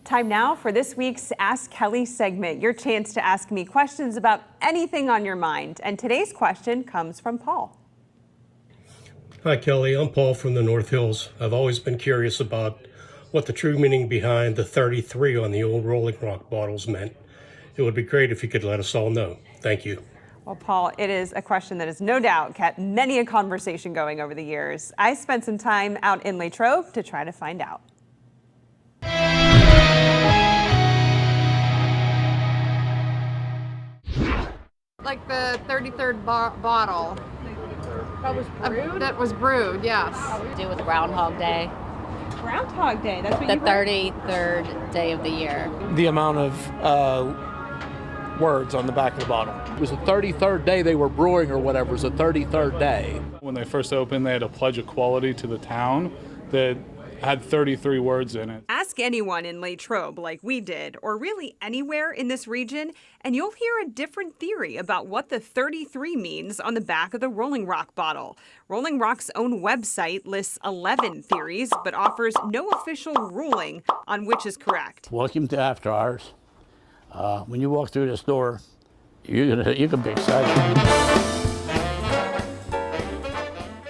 Time now for this week's Ask Kelly segment, your chance to ask me questions about anything on your mind. And today's question comes from Paul. Hi, Kelly. I'm Paul from the North Hills. I've always been curious about what the true meaning behind the 33 on the old Rolling Rock bottles meant. It would be great if you could let us all know. Thank you. Well, Paul, it is a question that has no doubt kept many a conversation going over the years. I spent some time out in Latrobe to try to find out. Like the 33rd bottle. That was brewed? That was brewed, yes. Do with Groundhog Day. Groundhog Day, that's what The you wrote? 33rd day of the year. The amount of words on the back of the bottle. It was the 33rd day they were brewing or whatever. It was the 33rd day. When they first opened, they had a pledge of quality to the town that had 33 words in it. Ask anyone in Latrobe like we did, or really anywhere in this region, and you'll hear a different theory about what the 33 means on the back of the Rolling Rock bottle. Rolling Rock's own website lists 11 theories, but offers no official ruling on which is correct. Welcome to After Hours. When you walk through this door, you can be excited.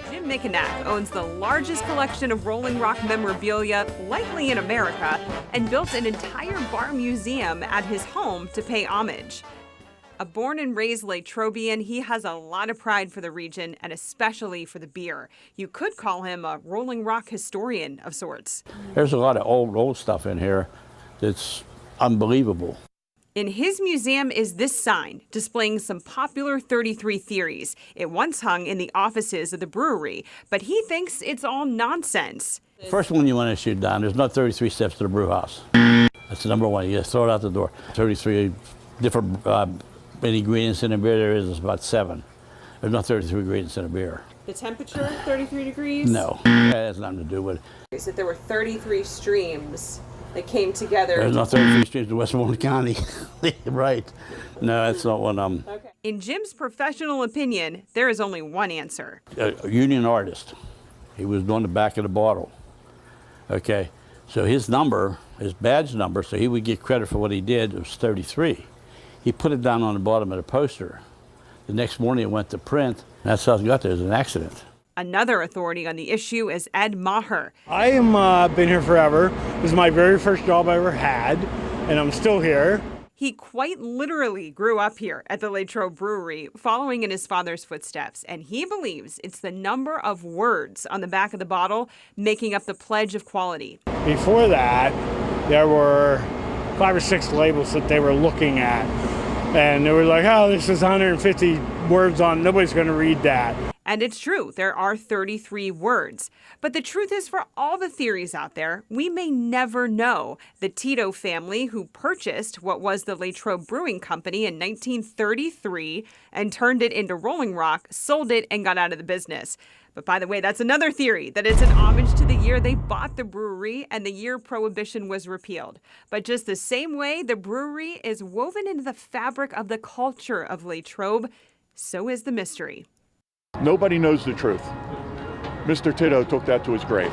Jim Mickenack owns the largest collection of Rolling Rock memorabilia, likely in America, and built an entire bar museum at his home to pay homage. A born and raised Latrobian, he has a lot of pride for the region and especially for the beer. You could call him a Rolling Rock historian of sorts. There's a lot of old stuff in here that's unbelievable. In his museum is this sign displaying some popular 33 theories. It once hung in the offices of the brewery, but he thinks it's all nonsense. First one you want to shoot down, there's not 33 steps to the brew house. That's the number one. You just throw it out the door. 33 different ingredients in a beer there is about 7. There's not 33 ingredients in a beer. The temperature, 33 degrees? No, that has nothing to do with it. That there were 33 streams that came together. There's not 33 streams in Westmoreland County. Right. No, that's not what Okay. In Jim's professional opinion, there is only one answer. A union artist. He was on the back of the bottle. Okay. So his number, his badge number, so he would get credit for what he did, was 33. He put it down on the bottom of the poster. The next morning it went to print. That's how it got there. It was an accident. Another authority on the issue is Ed Maher. I am been here forever. This is my very first job I ever had, and I'm still here. He quite literally grew up here at the Latrobe Brewery, following in his father's footsteps, and he believes it's the number of words on the back of the bottle making up the pledge of quality. Before that, there were 5 or 6 labels that they were looking at, and they were like, oh, this is 150 words on, nobody's going to read that. And it's true, there are 33 words. But the truth is, for all the theories out there, we may never know. The Tito family, who purchased what was the Latrobe Brewing Company in 1933 and turned it into Rolling Rock, sold it and got out of the business. But by the way, that's another theory, that it's an homage to the year they bought the brewery and the year Prohibition was repealed. But just the same way the brewery is woven into the fabric of the culture of Latrobe, so is the mystery. Nobody knows the truth. Mr. Tito took that to his grave.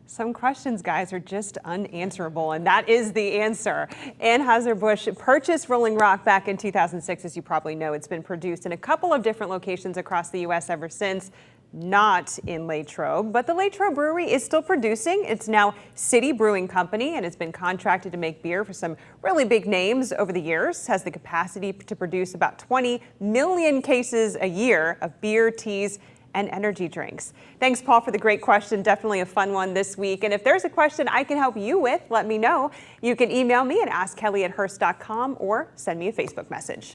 Some questions, guys, are just unanswerable, and that is the answer. Anheuser-Busch purchased Rolling Rock back in 2006. As you probably know, it's been produced in a couple of different locations across the U.S. ever since. Not in Latrobe, but the Latrobe Brewery is still producing. It's now City Brewing Company, and it's been contracted to make beer for some really big names over the years. Has the capacity to produce about 20 million cases a year of beer, teas, and energy drinks. Thanks, Paul, for the great question. Definitely a fun one this week. And if there's a question I can help you with, let me know. You can email me at askkelly@hearst.com or send me a Facebook message.